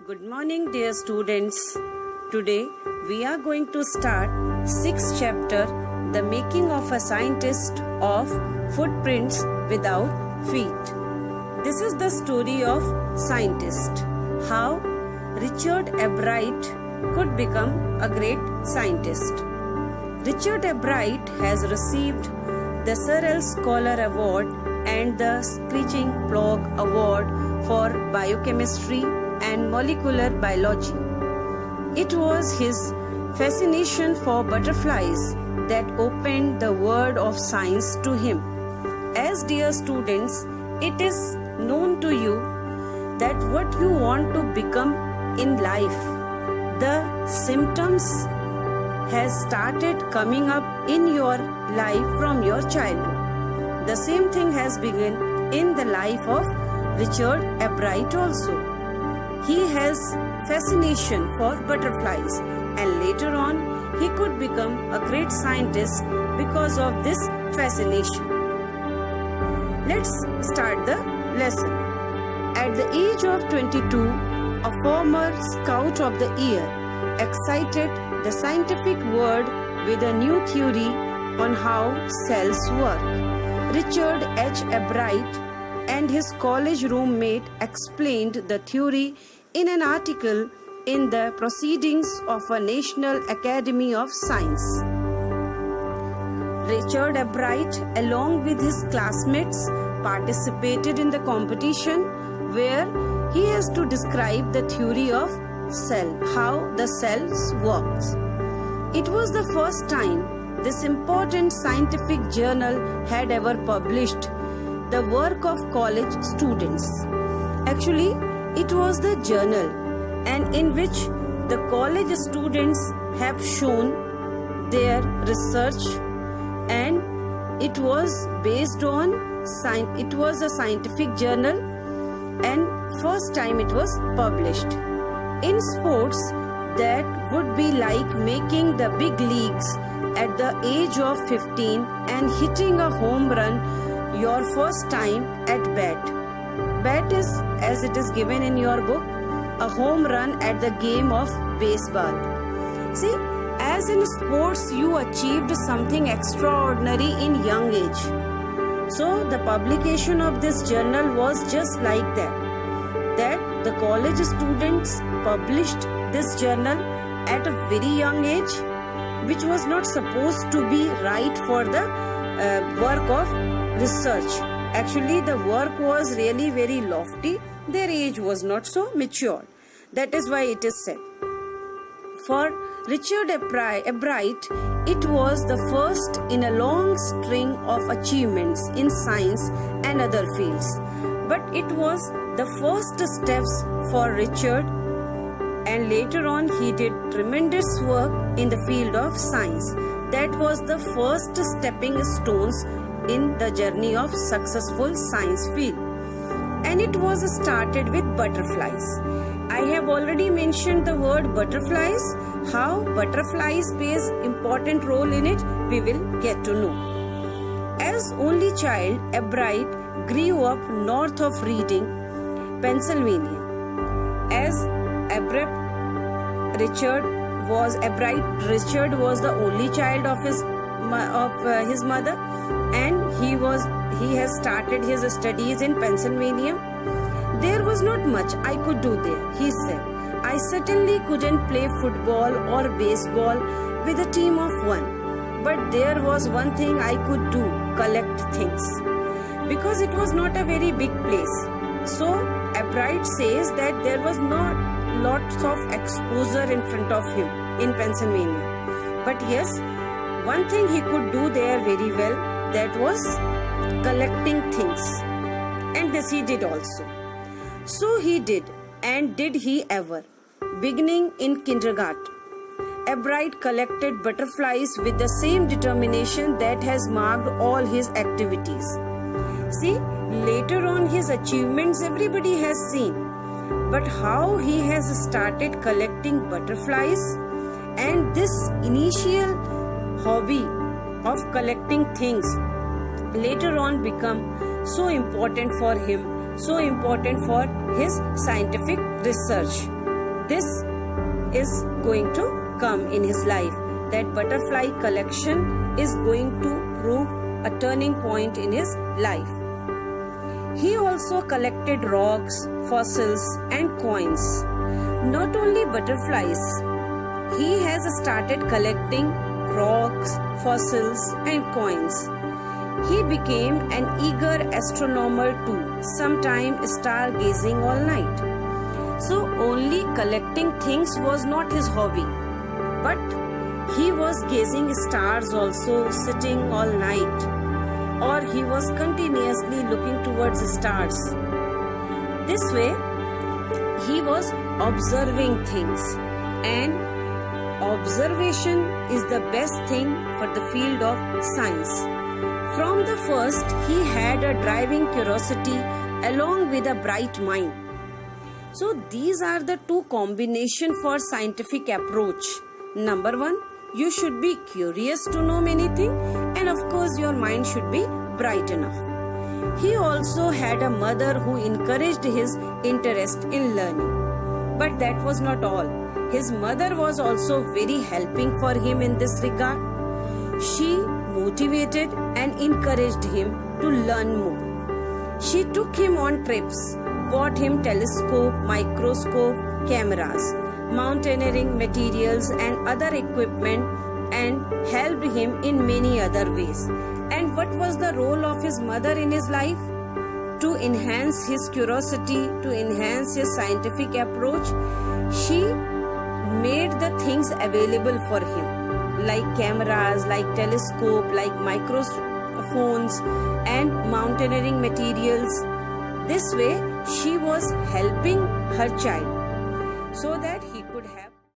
Good morning, dear students. Today we are going to start 6th chapter, The Making of a Scientist of Footprints Without Feet. This is the story of scientist, how Richard Arkwright could become a great scientist. Richard Arkwright has received the Sir L. Scholar Award and the Screeching Plug Award for Biochemistry and Molecular Biology. It was his fascination for butterflies that opened the world of science to him. As dear students, it is known to you that what you want to become in life, the symptoms has started coming up in your life from your childhood. The same thing has begun in the life of Richard Arkwright also. He has fascination for butterflies, and later on he could become a great scientist because of this fascination. Let's start the lesson. At the age of 22, a former Scout of the Year excited the scientific world with a new theory on how cells work. Richard H. Arkwright and his college roommate explained the theory in an article in the Proceedings of a National Academy of Science. Richard Arkwright, along with his classmates, participated in the competition where he has to describe the theory of cell, how the cells works. It was the first time this important scientific journal had ever published the work of college students. Actually, it was the journal, and in which the college students have shown their research, and it was based on science. It was a scientific journal, and first time it was published. In sports, that would be like making the big leagues at the age of 15 and hitting a home run your first time at bat. Bat is, as it is given in your book, a home run at the game of baseball. See, as in sports, you achieved something extraordinary in young age. So, the publication of this journal was just like that the college students published this journal at a very young age, which was not supposed to be right for the work of research. Actually, the work was really very lofty. Their age was not so mature. That is why it is said. For Richard Arkwright, it was the first in a long string of achievements in science and other fields. But it was the first steps for Richard, and later on he did tremendous work in the field of science. That was the first stepping stones in the journey of successful science field, and it was started with butterflies. I have already mentioned the word butterflies. How butterflies plays important role in it, we will get to know. As only child, Arkwright grew up north of Reading, Pennsylvania. As Richard was the only child of his mother, and he has started his studies in Pennsylvania. There was not much I could do there, he said. I certainly couldn't play football or baseball with a team of one, but there was one thing I could do, collect things, because it was not a very big place. So Arkwright says that there was not lots of exposure in front of him in Pennsylvania, but yes, one thing he could do there very well, that was collecting things, and this he did also. So he did, and did he ever. Beginning in kindergarten, Arkwright collected butterflies with the same determination that has marked all his activities. See, later on his achievements everybody has seen, but how he has started collecting butterflies, and this initial hobby of collecting things later on become so important for him, so important for his scientific research. this is going to come in his life. That butterfly collection is going to prove a turning point in his life. He also collected rocks, fossils and coins. Not only butterflies, he has started collecting rocks, fossils and coins. He became an eager astronomer too, sometimes stargazing all night. So only collecting things was not his hobby, but he was gazing stars also, sitting all night, or he was continuously looking towards stars. This way, he was observing things, and observation is the best thing for the field of science. From the first, he had a driving curiosity along with a bright mind. So these are the two combinations for scientific approach. Number one, you should be curious to know many things, and of course your mind should be bright enough. He also had a mother who encouraged his interest in learning. But that was not all. His mother was also very helping for him in this regard. She motivated and encouraged him to learn more. She took him on trips, bought him telescope, microscope, cameras, mountaineering materials and other equipment, and helped him in many other ways. And what was the role of his mother in his life? To enhance his curiosity, to enhance his scientific approach, she made the things available for him, like cameras, like telescope, like microphones and mountaineering materials. This way, she was helping her child so that he could have